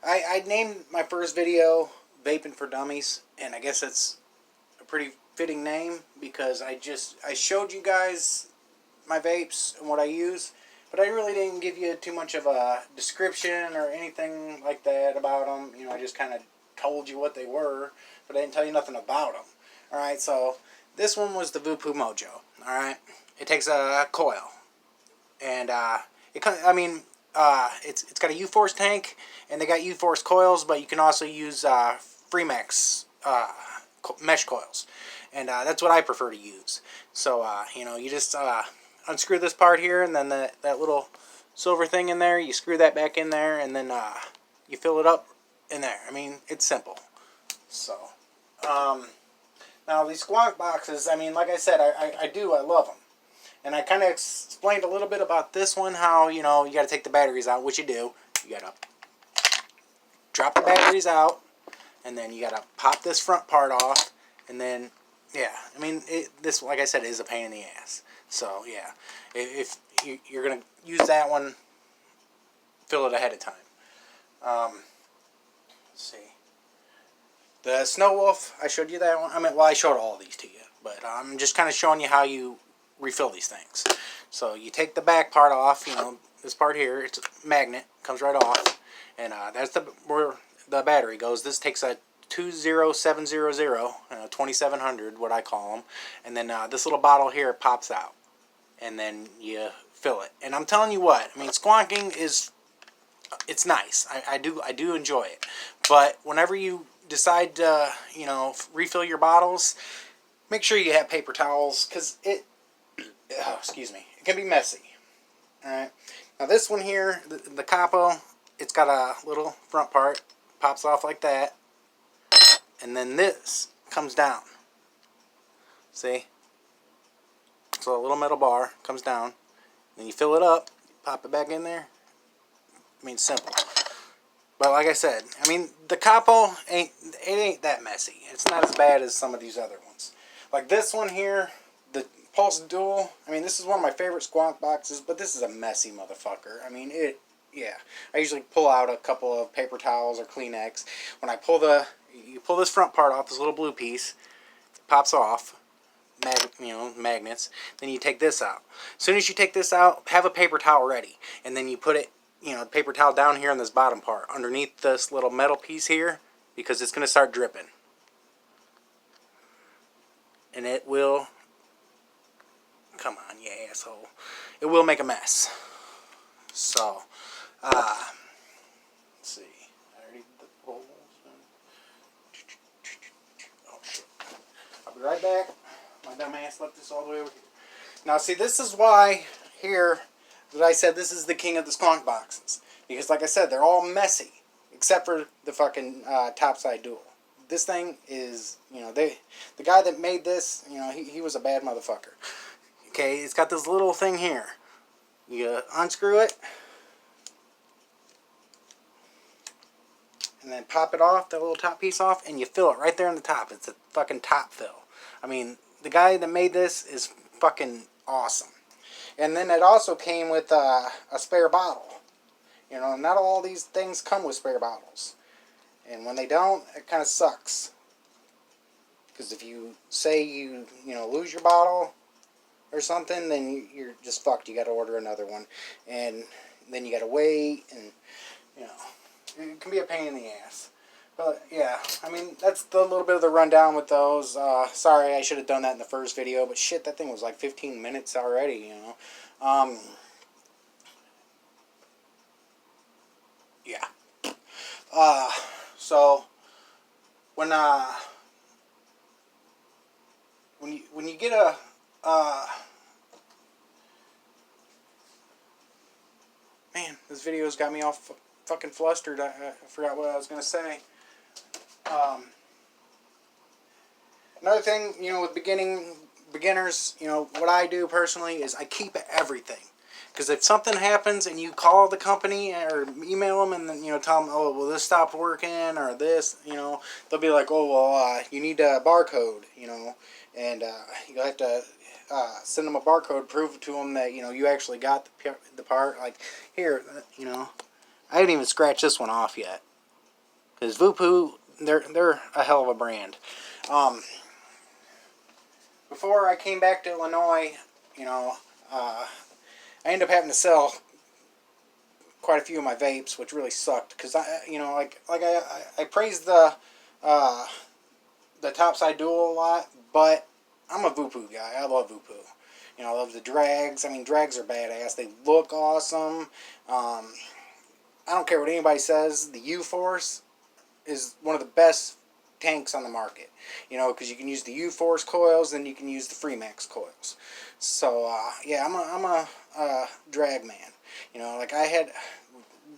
I named my first video Vaping for Dummies, and I guess it's a pretty fitting name because I showed you guys my vapes and what I use, but I really didn't give you too much of a description or anything like that about them. You know, I just kind of told you what they were, but I didn't tell you nothing about them. Alright, so this one was the Voopoo Mojo. Alright, it takes a coil, and it's got a U-Force tank, and they got U-Force coils, but you can also use Freemax mesh coils, and that's what I prefer to use. So you know, you just unscrew this part here, and then that little silver thing in there, you screw that back in there, and then you fill it up in there. I mean, it's simple. So now these squonk boxes, I mean, like I said, I love them. And I kind of explained a little bit about this one, how, you know, you got to take the batteries out, which you do. You got to drop the batteries out, and then you got to pop this front part off, and then, yeah, I mean, this, like I said, is a pain in the ass. So, yeah, if you're going to use that one, fill it ahead of time. Let's see. The Snow Wolf, I showed you that one. I mean, well, I showed all these to you, but I'm just kind of showing you how you refill these things. So you take the back part off, you know, this part here, it's a magnet, comes right off, and that's where the battery goes. This takes a 20700, 2700, what I call them, and then this little bottle here pops out, and then you fill it. And I'm telling you what, I mean, squonking it's nice. I do enjoy it, but whenever you decide to, you know, refill your bottles, make sure you have paper towels, because excuse me, it can be messy. Alright, now this one here, the capo, it's got a little front part, pops off like that, and then this comes down. See? So a little metal bar comes down, then you fill it up, pop it back in there. I mean, simple. But like I said, I mean, the capo ain't that messy. It's not as bad as some of these other ones. Like this one here, the Pulse Dual, I mean, this is one of my favorite squonk boxes, but this is a messy motherfucker. I mean, yeah. I usually pull out a couple of paper towels or Kleenex. When I pull you pull this front part off, this little blue piece, it pops off, magnets, then you take this out. As soon as you take this out, have a paper towel ready, and then you put it, you know, the paper towel down here in this bottom part, underneath this little metal piece here, because it's going to start dripping. And it will, come on, you asshole, it will make a mess. So, let's see, I already did the poles. Oh shit, I'll be right back. My dumb ass left this all the way over here. Now see, this is why here that I said this is the king of the squonk boxes, because like I said, they're all messy except for the fucking topside dual. This thing is, you know, the guy that made this, you know, he was a bad motherfucker. Okay, it's got this little thing here. You unscrew it, and then pop it off, that little top piece off, and you fill it right there in the top. It's a fucking top fill. I mean, the guy that made this is fucking awesome. And then it also came with a spare bottle. You know, not all these things come with spare bottles. And when they don't, it kind of sucks. Because if you say you know, lose your bottle or something, then you're just fucked. You got to order another one. And then you got to wait, and, you know, it can be a pain in the ass. But, yeah, I mean, that's the little bit of the rundown with those. Sorry, I should have done that in the first video, but shit, that thing was like 15 minutes already, you know. Yeah. So, when you get a, man, this video's got me all fucking flustered. I forgot what I was going to say. Another thing, you know, with beginners, you know, what I do personally is I keep everything. Because if something happens and you call the company or email them and then, you know, tell them, oh, well, this stopped working or this, you know, they'll be like, oh, well, you need a barcode, you know, and you'll have to send them a barcode, prove to them that, you know, you actually got the part. Like, here, you know, I haven't even scratched this one off yet. Because Voopoo, they're a hell of a brand. Before I came back to Illinois, you know, I ended up having to sell quite a few of my vapes, which really sucked. Because I praised the topside dual a lot, but I'm a Voopoo guy. I love Voopoo. You know, I love the drags. I mean, drags are badass. They look awesome. I don't care what anybody says. The U-Force is one of the best tanks on the market. You know, because you can use the U-Force coils, then you can use the Freemax coils. So, yeah, I'm a drag man. You know, like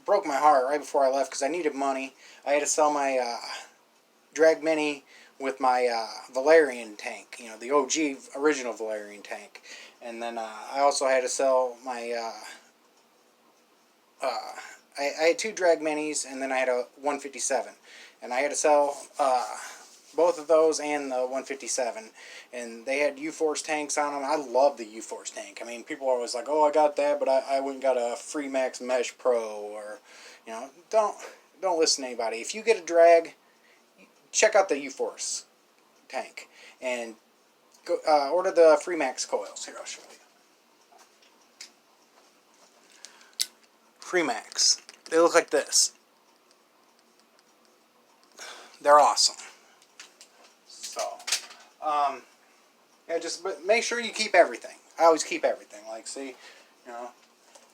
broke my heart right before I left because I needed money. I had to sell my drag mini with my Valerian tank, you know, the OG original Valerian tank. And then I also had to sell my, I had 2 drag minis, and then I had a 157. And I had to sell both of those and the 157. And they had U-Force tanks on them. I love the U-Force tank. I mean, people are always like, oh, I got that, but I went and got a Freemax Mesh Pro. Or, you know, don't listen to anybody. If you get a drag, check out the U-Force tank and go order the Freemax coils. Here, I'll show you. Freemax. They look like this. They're awesome. So, yeah, but make sure you keep everything. I always keep everything. Like, see, you know,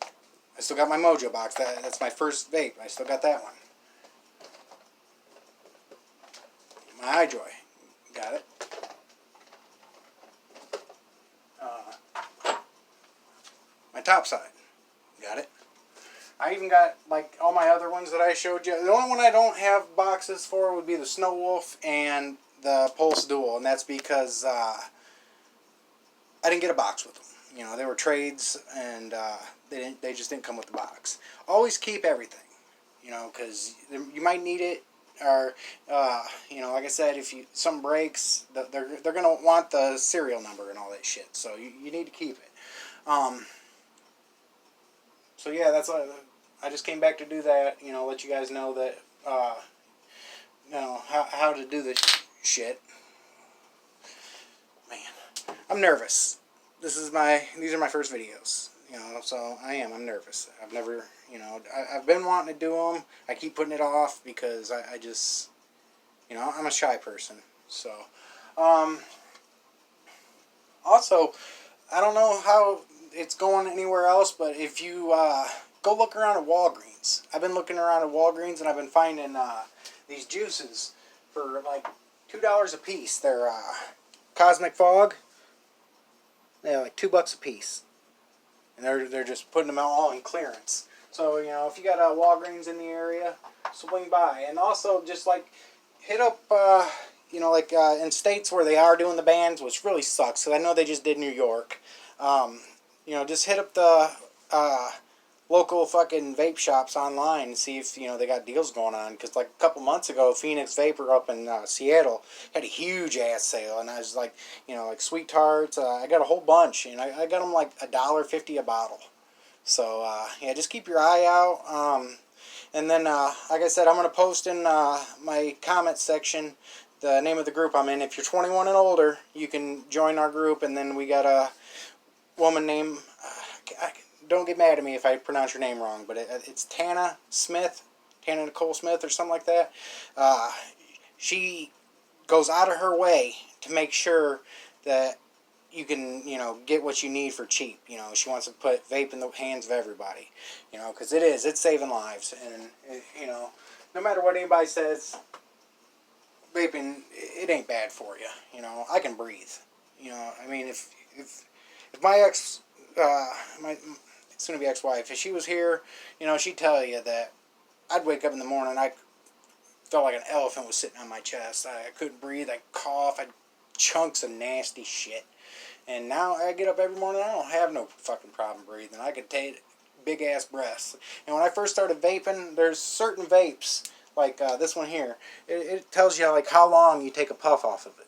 I still got my Mojo box. That's my first vape. I still got that one. My iJoy. Got it. My topside. Got it. I even got, like, all my other ones that I showed you. The only one I don't have boxes for would be the Snow Wolf and the Pulse Dual. And that's because I didn't get a box with them. You know, they were trades, and they just didn't come with the box. Always keep everything. You know, because you might need it. Or, you know, like I said, if something breaks, they're going to want the serial number and all that shit. So you need to keep it. So yeah, that's I just came back to do that. You know, let you guys know that, you know, how to do this shit. Man, I'm nervous. These are my first videos. You know, so I'm nervous. I've never, you know, I've been wanting to do them. I keep putting it off because I just, you know, I'm a shy person. So, also, I don't know how it's going anywhere else, but if you go look around at Walgreens. I've been looking around at Walgreens, and I've been finding these juices for like $2 a piece. They're Cosmic Fog. They're like $2 a piece. And they're just putting them all in clearance. So, you know, if you got Walgreens in the area, swing by. And also, just like, hit up, you know, like in states where they are doing the bans, which really sucks, because I know they just did New York. You know, just hit up the local fucking vape shops online and see if, you know, they got deals going on. Because, like, a couple months ago, Phoenix Vapor up in Seattle had a huge ass sale. And I was like, you know, like Sweet Tarts. I got a whole bunch. And I got them like $1.50 a bottle. So, yeah, just keep your eye out. And then, like I said, I'm going to post in my comments section the name of the group I'm in. If you're 21 and older, you can join our group. And then we got a woman named... don't get mad at me if I pronounce your name wrong, but it's Tana Smith, Tana Nicole Smith or something like that. She goes out of her way to make sure that you can, you know, get what you need for cheap. You know, she wants to put vape in the hands of everybody, you know, because it's saving lives. And, you know, no matter what anybody says, vaping, it ain't bad for you. You know, I can breathe. You know, I mean, if my ex, my soon-to-be ex-wife, if she was here, you know, she'd tell you that I'd wake up in the morning, I felt like an elephant was sitting on my chest. I couldn't breathe, I'd cough, I'd chunks of nasty shit. And now I get up every morning, I don't have no fucking problem breathing. I could take big-ass breaths. And when I first started vaping, there's certain vapes, like this one here, it tells you, like, how long you take a puff off of it.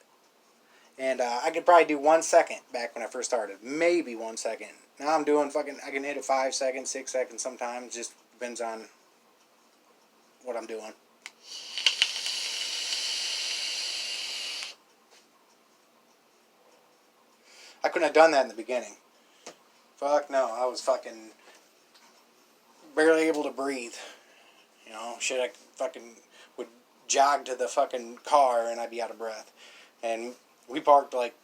And I could probably do 1 second back when I first started. Maybe 1 second. Now I'm doing fucking, I can hit it 5 seconds, 6 seconds sometimes. Just depends on what I'm doing. I couldn't have done that in the beginning. Fuck no, I was fucking barely able to breathe. You know, shit, I fucking would jog to the fucking car and I'd be out of breath. And we parked like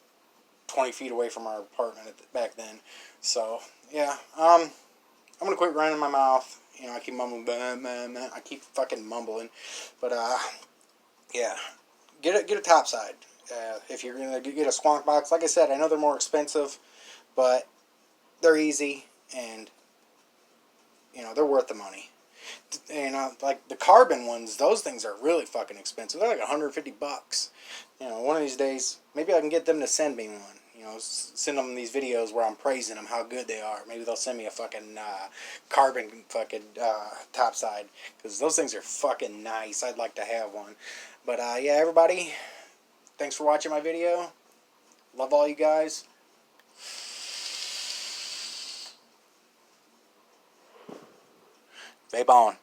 20 feet away from our apartment back then. So, yeah, I'm gonna quit running my mouth. You know, I keep mumbling, blah, blah, blah. I keep fucking mumbling. But, yeah, get a topside. If you're gonna get a squonk box, like I said, I know they're more expensive, but they're easy and, you know, they're worth the money. And like the carbon ones, those things are really fucking expensive. They're like $150. You know, one of these days, maybe I can get them to send me one. You know, send them these videos where I'm praising them, how good they are. Maybe they'll send me a fucking carbon fucking topside, because those things are fucking nice. I'd like to have one. But yeah, everybody, thanks for watching my video. Love all you guys. Vape on.